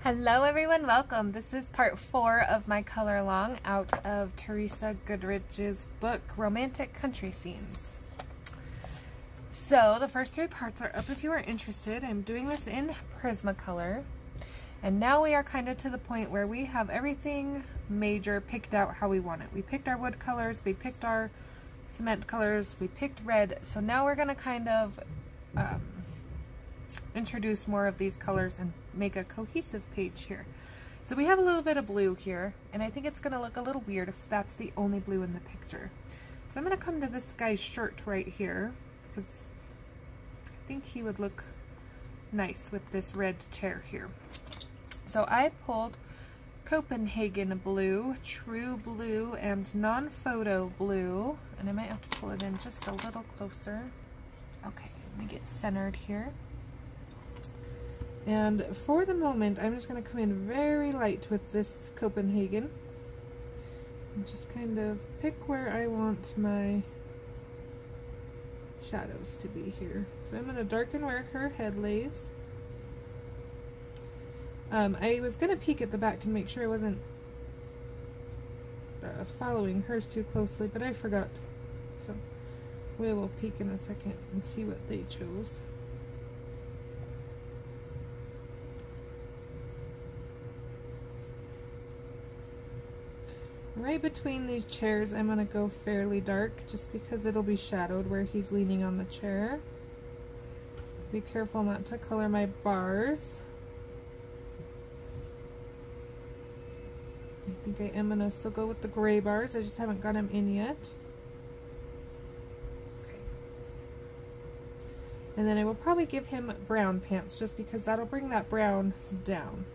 Hello everyone, welcome. This is part 4 of my color along out of Teresa Goodridge's book, Romantic Country Scenes. So the first 3 parts are up if you are interested. I'm doing this in Prismacolor. And now we are kind of to the point where we have everything major picked out how we want it. We picked our wood colors, we picked our cement colors, we picked red. So now we're going to kind of introduce more of these colors and make a cohesive page here. So we have a little bit of blue here, and I think it's going to look a little weird if that's the only blue in the picture. So I'm going to come to this guy's shirt right here, because I think he would look nice with this red chair here. So I pulled Copenhagen blue, true blue, and non-photo blue, and I might have to pull it in just a little closer. Okay, let me get centered here. And for the moment, I'm just going to come in very light with this Copenhagen. And just kind of pick where I want my shadows to be here. So I'm going to darken where her head lays. I was going to peek at the back and make sure I wasn't following hers too closely, but I forgot. So we will peek in a second and see what they chose. Right between these chairs, I'm going to go fairly dark just because it'll be shadowed where he's leaning on the chair. Be careful not to color my bars. I think I am going to still go with the gray bars. I just haven't got them in yet. Okay. And then I will probably give him brown pants just because that'll bring that brown down.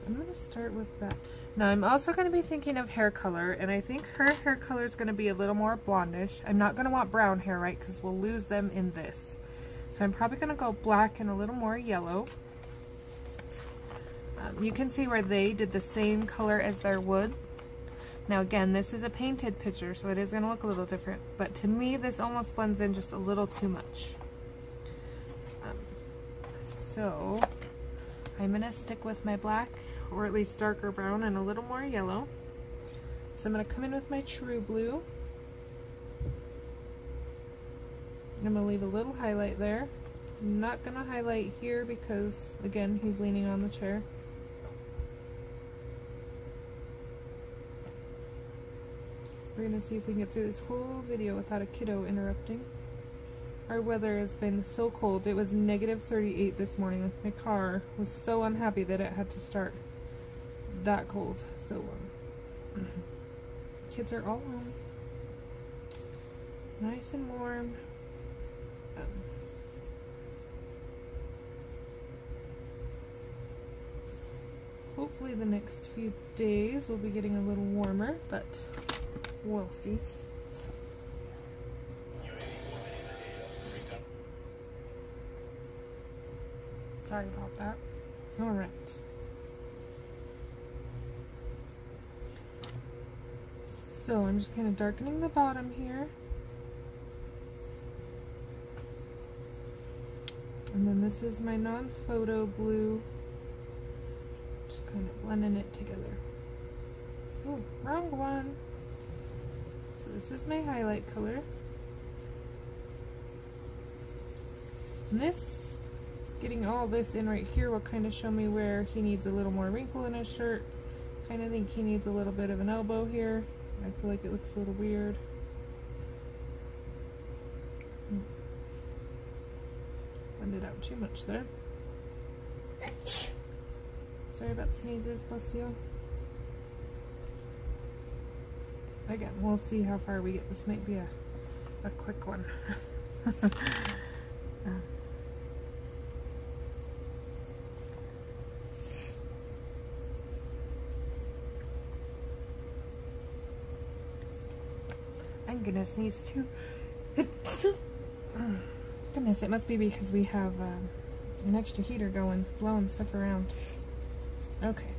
I'm going to start with that. Now I'm also going to be thinking of hair color, and I think her hair color is going to be a little more blondish. I'm not going to want brown hair, right, because we'll lose them in this. So I'm probably going to go black and a little more yellow. You can see where they did the same color as their wood. Now again, this is a painted picture, so it is going to look a little different, but to me this almost blends in just a little too much. So I'm going to stick with my black, or at least darker brown, and a little more yellow. So I'm going to come in with my true blue. I'm going to leave a little highlight there. I'm not going to highlight here because, again, he's leaning on the chair. We're going to see if we can get through this whole video without a kiddo interrupting. Our weather has been so cold. It was -38 this morning. My car was so unhappy that it had to start that cold. So kids are all home, nice and warm. Hopefully the next few days will be getting a little warmer, but we'll see. Sorry about that. All right. So I'm just kind of darkening the bottom here. And then this is my non-photo blue. Just kind of blending it together. Oh, wrong one. So this is my highlight color. And this, getting all this in right here will kind of show me where he needs a little more wrinkle in his shirt. Kind of think he needs a little bit of an elbow here. I feel like it looks a little weird. Blended out too much there. Sorry about the sneezes, bless you. Again, we'll see how far we get. This might be a quick one. I'm gonna sneeze too. Goodness, it must be because we have an extra heater going, blowing stuff around. Okay.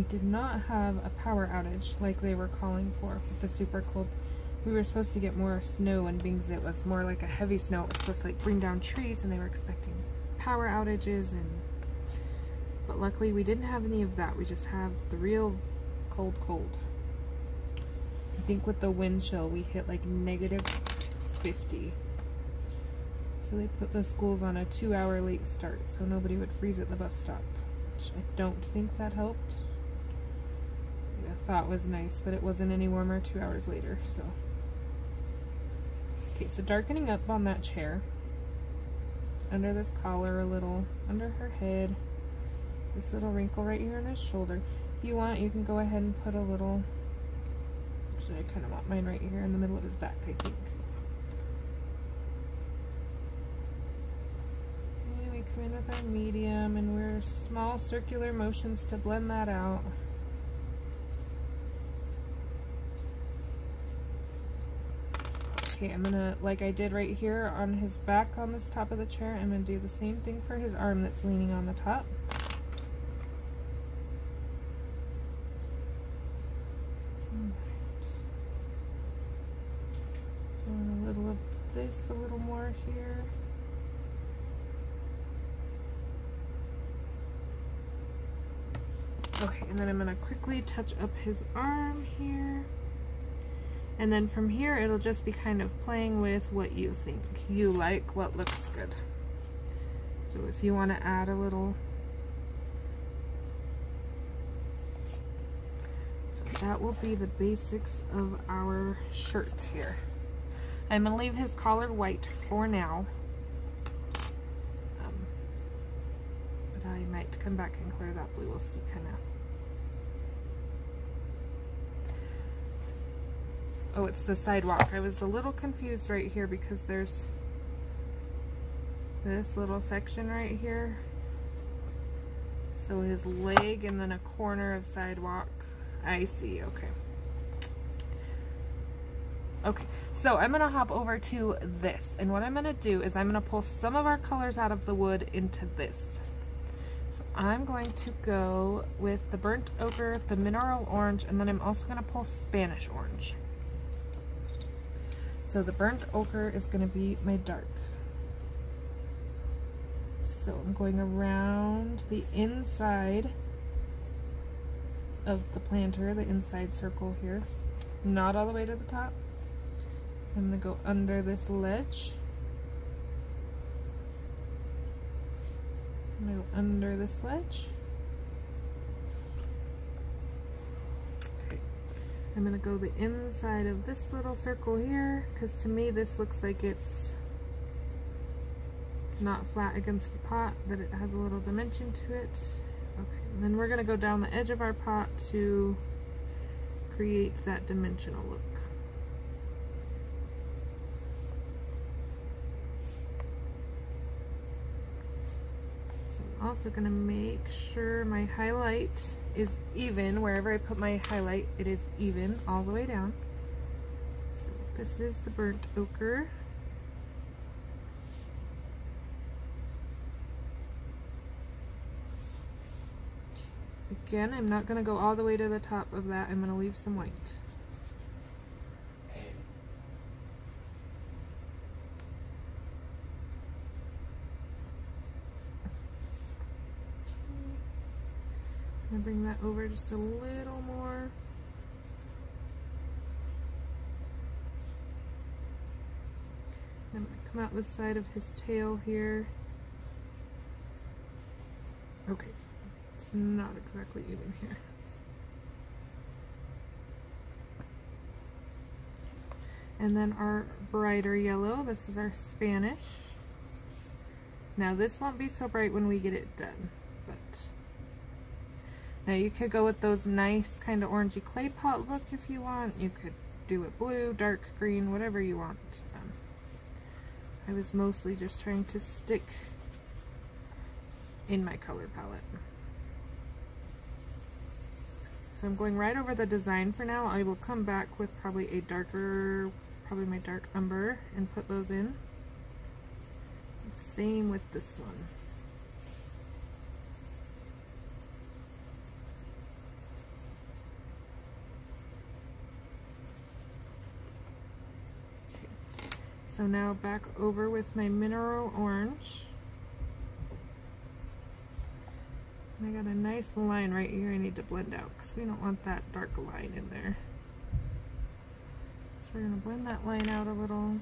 we did not have a power outage like they were calling for with the super cold. We were supposed to get more snow, and being it was more like a heavy snow, it was supposed to like bring down trees, and they were expecting power outages, but luckily we didn't have any of that. We just have the real cold. I think with the wind chill we hit like -50. So they put the schools on a 2-hour late start so nobody would freeze at the bus stop, which I don't think that helped. I thought was nice, but it wasn't any warmer 2 hours later, so. Okay, so darkening up on that chair, under this collar a little, under her head, this little wrinkle right here on his shoulder. If you want, you can go ahead and put a little, actually I kind of want mine right here in the middle of his back, I think. And we come in with our medium, and we're small circular motions to blend that out. Okay, I'm gonna, like I did right here on his back on this top of the chair, I'm gonna do the same thing for his arm that's leaning on the top. Doing a little of this, a little more here. Okay, and then I'm gonna quickly touch up his arm here. And then from here, it'll just be kind of playing with what you think you like, what looks good. So if you want to add a little, so that will be the basics of our shirt here. I'm going to leave his collar white for now. But I might come back and clear that blue, we'll see kind of. Oh, it's the sidewalk. I was a little confused right here because there's this little section right here. So his leg and then a corner of sidewalk. I see, okay. Okay, so I'm gonna hop over to this, and what I'm gonna do is I'm gonna pull some of our colors out of the wood into this. So I'm going to go with the burnt ochre, the mineral orange, and then I'm also gonna pull Spanish orange. So the burnt ochre is going to be my dark. So I'm going around the inside of the planter, the inside circle here. Not all the way to the top. I'm going to go under this ledge. I'm going to go under this ledge. I'm going to go the inside of this little circle here, because to me this looks like it's not flat against the pot, that it has a little dimension to it. Okay, and then we're going to go down the edge of our pot to create that dimensional look. So I'm also going to make sure my highlight is even. Wherever I put my highlight, it is even all the way down. So this is the burnt ochre. Again, I'm not going to go all the way to the top of that. I'm going to leave some white. I'm going to bring that over just a little more. I'm going to come out the side of his tail here. Okay, it's not exactly even here. And then our brighter yellow, this is our Spanish. Now this won't be so bright when we get it done, but now you could go with those nice kind of orangey clay pot look if you want. You could do it blue, dark green, whatever you want. I was mostly just trying to stick in my color palette. So I'm going right over the design for now. I will come back with probably a darker, probably my dark umber, and put those in. Same with this one. So now back over with my mineral orange. And I got a nice line right here I need to blend out because we don't want that dark line in there. So we're going to blend that line out a little.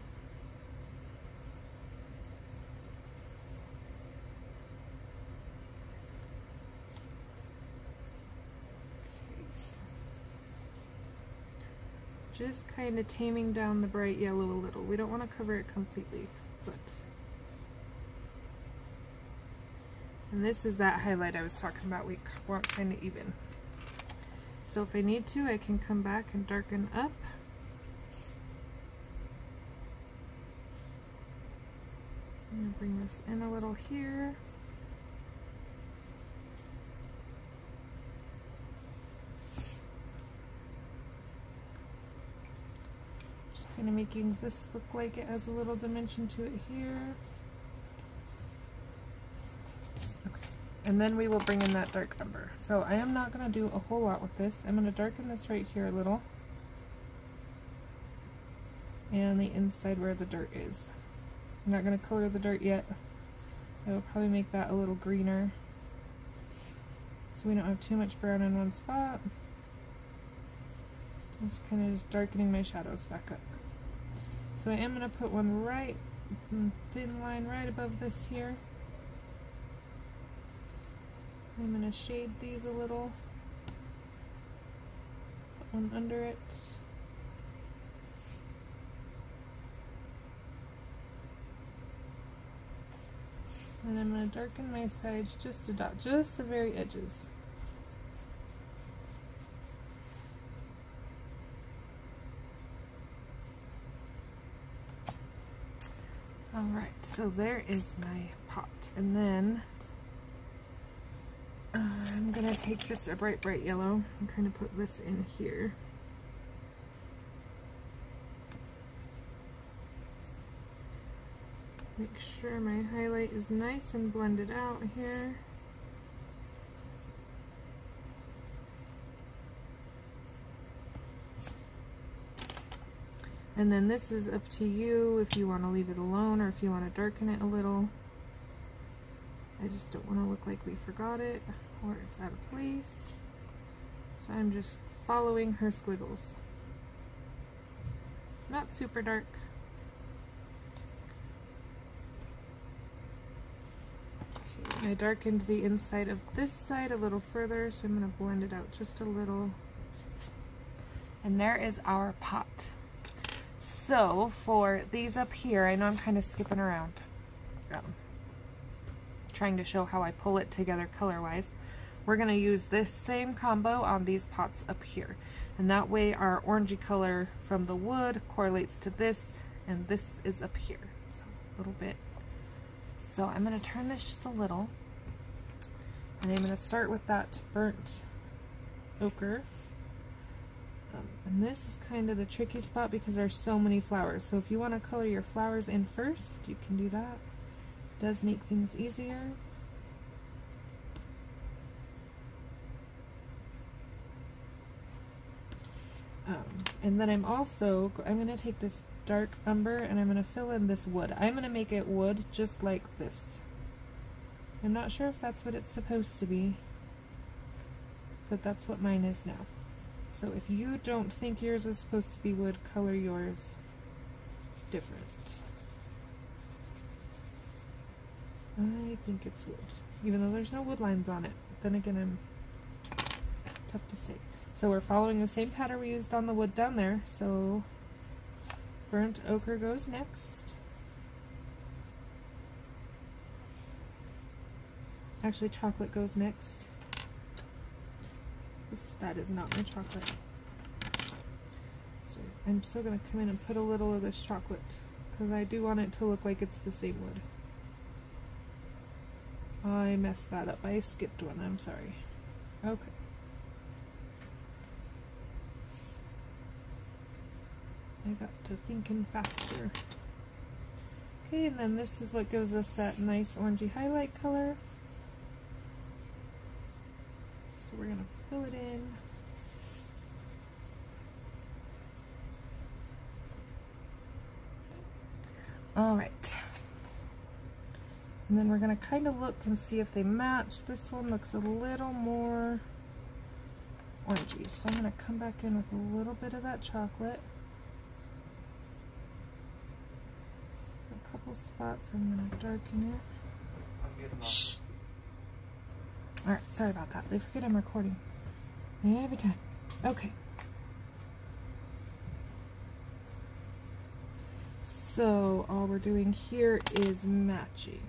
Just kind of taming down the bright yellow a little. We don't want to cover it completely, but. And this is that highlight I was talking about. We want kind of even. So if I need to, I can come back and darken up. I'm going to bring this in a little here. Kind of making this look like it has a little dimension to it here. Okay, and then we will bring in that dark umber. So I am not going to do a whole lot with this. I'm going to darken this right here a little. And the inside where the dirt is. I'm not going to color the dirt yet. I will probably make that a little greener, so we don't have too much brown in one spot. Just kind of just darkening my shadows back up. So I am going to put one right, thin line right above this here. I'm going to shade these a little. Put one under it. And I'm going to darken my sides just a dot, just the very edges. Alright, so there is my pot, and then I'm going to take just a bright yellow and kind of put this in here. Make sure my highlight is nice and blended out here. And then this is up to you if you want to leave it alone or if you want to darken it a little. I just don't want to look like we forgot it or it's out of place. So I'm just following her squiggles. Not super dark. Okay, I darkened the inside of this side a little further, so I'm going to blend it out just a little. And there is our pot. So for these up here, I know I'm kind of skipping around, trying to show how I pull it together color-wise. We're going to use this same combo on these pots up here. And that way our orangey color from the wood correlates to this, and this is up here. So a little bit. So I'm going to turn this just a little. And I'm going to start with that burnt ochre. And this is kind of the tricky spot because there's so many flowers. So if you want to color your flowers in first, you can do that. It does make things easier. And then I'm going to take this dark umber and I'm going to fill in this wood. I'm going to make it wood just like this. I'm not sure if that's what it's supposed to be, but that's what mine is now. So if you don't think yours is supposed to be wood, color yours different. I think it's wood, even though there's no wood lines on it. Then again, tough to say. So we're following the same pattern we used on the wood down there. So burnt ochre goes next. Actually, chocolate goes next. That is not my chocolate. So I'm still going to come in and put a little of this chocolate because I do want it to look like it's the same wood. I messed that up. I skipped one. I'm sorry. Okay. I got to thinking faster. Okay, and then this is what gives us that nice orangey highlight color. So we're going to fill it in. All right. And then we're gonna kind of look and see if they match. This one looks a little more orangey, so I'm gonna come back in with a little bit of that chocolate. A couple spots, I'm gonna darken it. Shh. All right, sorry about that. They forget I'm recording every time. Okay. So all we're doing here is matching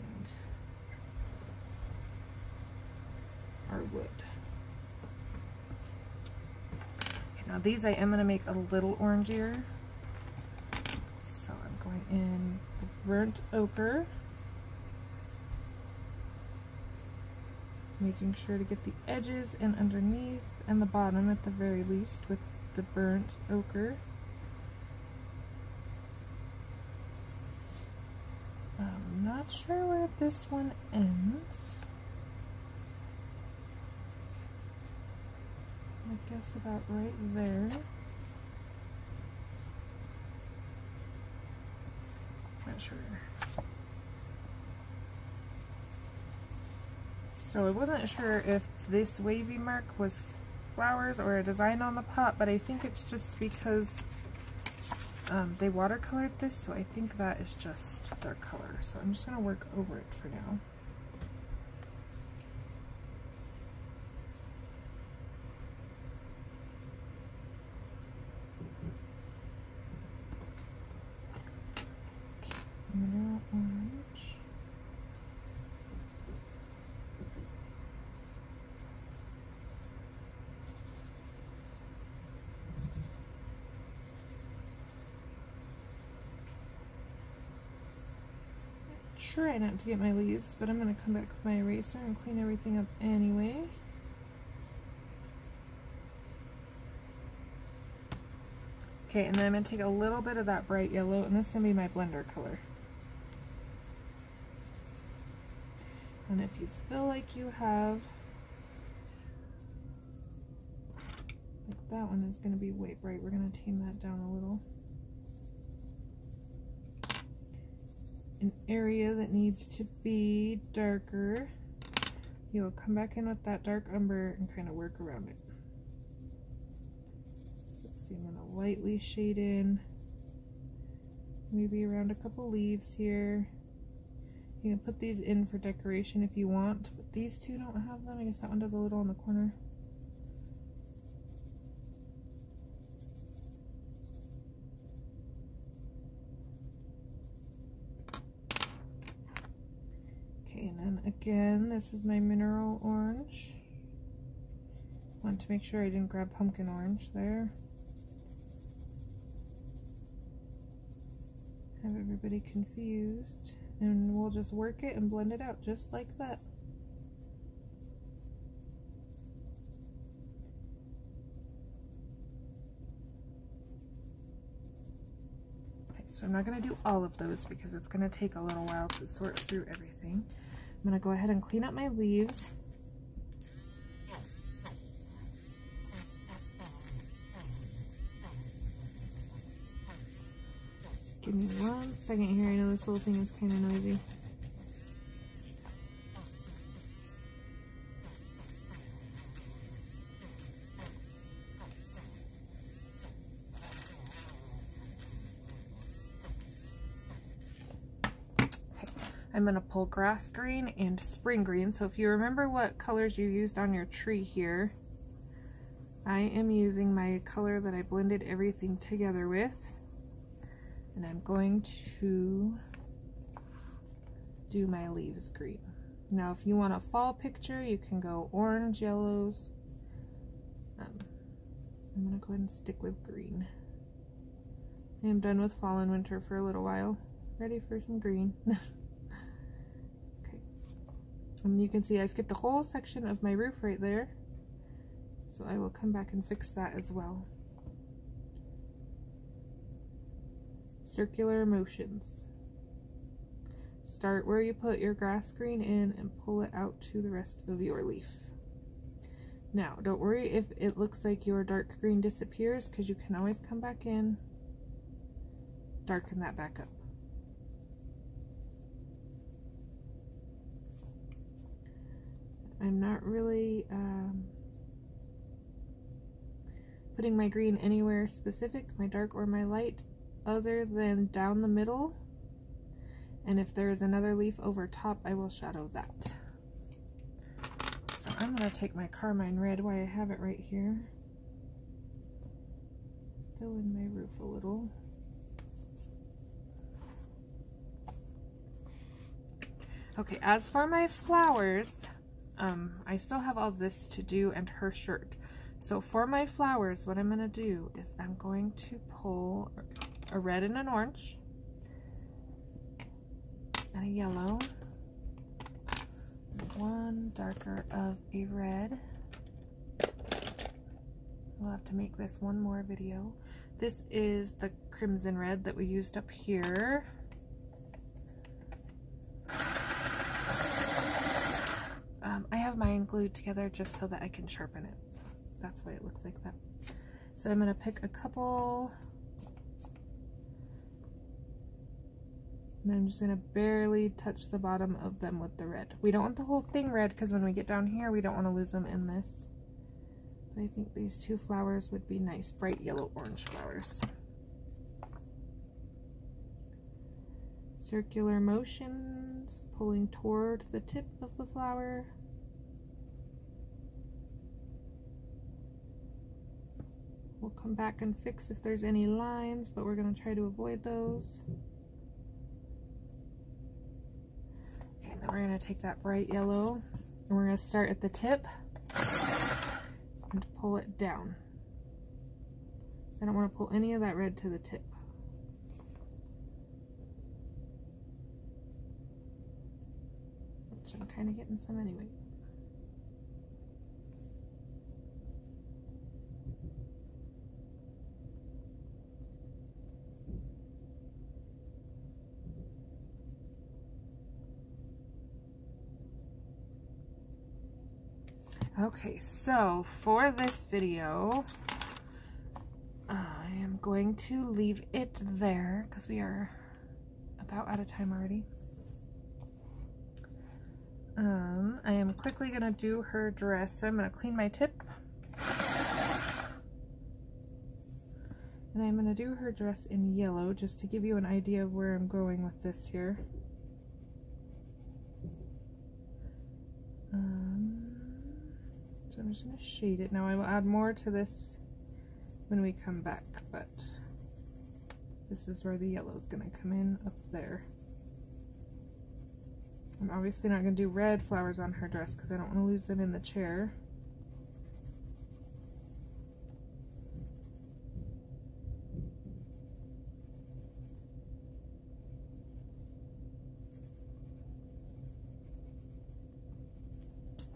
our wood. Okay, now these I am going to make a little orangier. So I'm going in the burnt ochre, making sure to get the edges and underneath and the bottom at the very least with the burnt ochre. I'm not sure where this one ends. I guess about right there. Not sure. So I wasn't sure if this wavy mark was flowers or a design on the pot, but I think it's just because they watercolored this, so I think that is just their color. So I'm just going to work over it for now. Okay, mineral orange. Try not to get my leaves, but I'm going to come back with my eraser and clean everything up anyway. Okay, and then I'm going to take a little bit of that bright yellow, and this is going to be my blender color. And if you feel like you have, like that one is going to be way bright, we're going to tame that down a little. An area that needs to be darker, you will come back in with that dark umber and kind of work around it. So I'm going to lightly shade in, maybe around a couple leaves here. You can put these in for decoration if you want, but these two don't have them. I guess that one does a little in the corner. And then again, this is my mineral orange. Want to make sure I didn't grab pumpkin orange there. Have everybody confused. And we'll just work it and blend it out just like that. Okay, so I'm not going to do all of those because it's going to take a little while to sort through everything. I'm going to go ahead and clean up my leaves. Just give me 1 second here. I know this whole thing is kind of noisy. I'm going to pull grass green and spring green. So if you remember what colors you used on your tree here, I am using my color that I blended everything together with. And I'm going to do my leaves green. Now if you want a fall picture, you can go orange, yellows. I'm going to go ahead and stick with green. I am done with fall and winter for a little while. Ready for some green. And you can see I skipped a whole section of my roof right there, so I will come back and fix that as well. Circular motions. Start where you put your grass green in and pull it out to the rest of your leaf. Now, don't worry if it looks like your dark green disappears, because you can always come back in, darken that back up. I'm not really putting my green anywhere specific, my dark or my light, other than down the middle. And if there is another leaf over top, I will shadow that. So I'm going to take my carmine red while I have it right here. Fill in my roof a little. Okay, as for my flowers, I still have all this to do and her shirt. So for my flowers, what I'm going to do is I'm going to pull a red and an orange and a yellow, one darker of a red. We'll have to make this one more video. This is the crimson red that we used up here. I have mine glued together just so that I can sharpen it. So that's why it looks like that. So I'm going to pick a couple. And I'm just going to barely touch the bottom of them with the red. We don't want the whole thing red because when we get down here, we don't want to lose them in this. But I think these two flowers would be nice, bright yellow orange flowers. Circular motions, pulling toward the tip of the flower. We'll come back and fix if there's any lines, but we're going to try to avoid those. Okay, then we're going to take that bright yellow and we're going to start at the tip and pull it down. So I don't want to pull any of that red to the tip. Which I'm kind of getting some anyway. Okay, so for this video, I am going to leave it there because we are about out of time already. I am quickly going to do her dress, so I'm going to clean my tip. And I'm going to do her dress in yellow just to give you an idea of where I'm going with this here. So I'm just going to shade it. Now I will add more to this when we come back, but this is where the yellow is going to come in up there. I'm obviously not going to do red flowers on her dress because I don't want to lose them in the chair.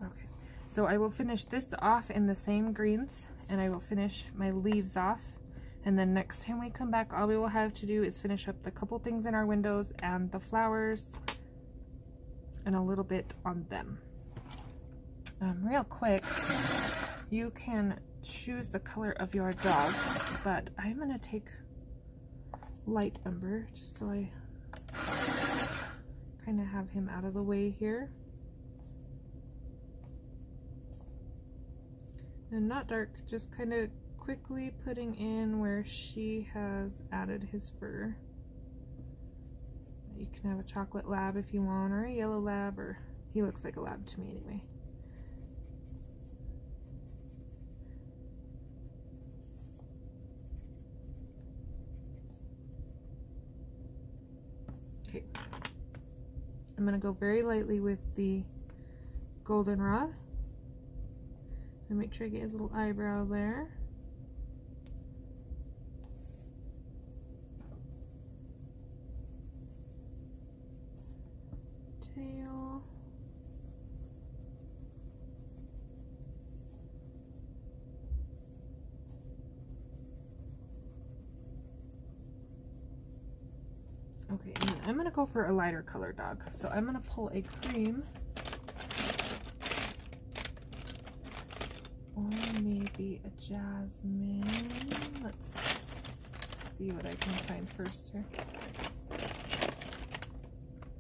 Okay, so I will finish this off in the same greens and I will finish my leaves off. And then next time we come back, all we will have to do is finish up the couple things in our windows and the flowers and a little bit on them. Real quick, you can choose the color of your dog, but I'm gonna take light umber just so I kind of have him out of the way here. And not dark, just kind of quickly putting in where she has added his fur. You can have a chocolate lab if you want, or a yellow lab, or he looks like a lab to me anyway. Okay, I'm going to go very lightly with the goldenrod and make sure I get his little eyebrow there. Tail. Okay, and then I'm going to go for a lighter color dog. So I'm going to pull a cream or maybe a jasmine. Let's see what I can find first here.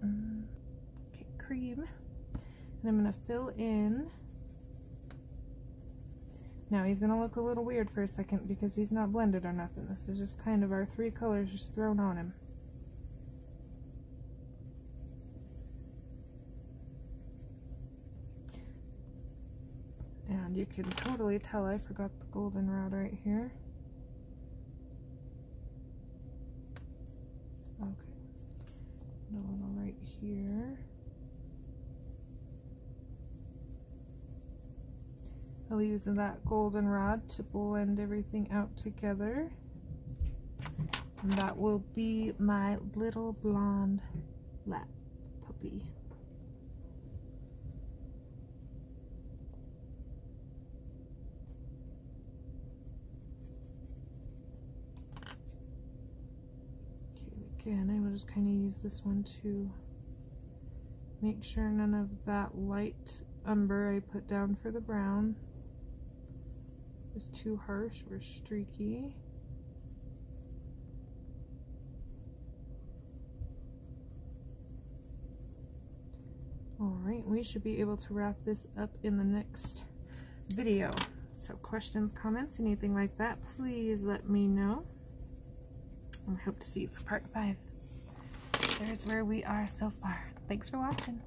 Okay, cream. And I'm going to fill in. Now he's going to look a little weird for a second because he's not blended or nothing. This is just kind of our 3 colors just thrown on him. And you can totally tell I forgot the goldenrod right here. Okay, and a little right here. I'll use that goldenrod to blend everything out together. And that will be my little blonde lap puppy. Again, I will just kind of use this one to make sure none of that light umber I put down for the brown is too harsh or streaky. Alright, we should be able to wrap this up in the next video. So questions, comments, anything like that, please let me know. I hope to see you for part 5. There's where we are so far. Thanks for watching.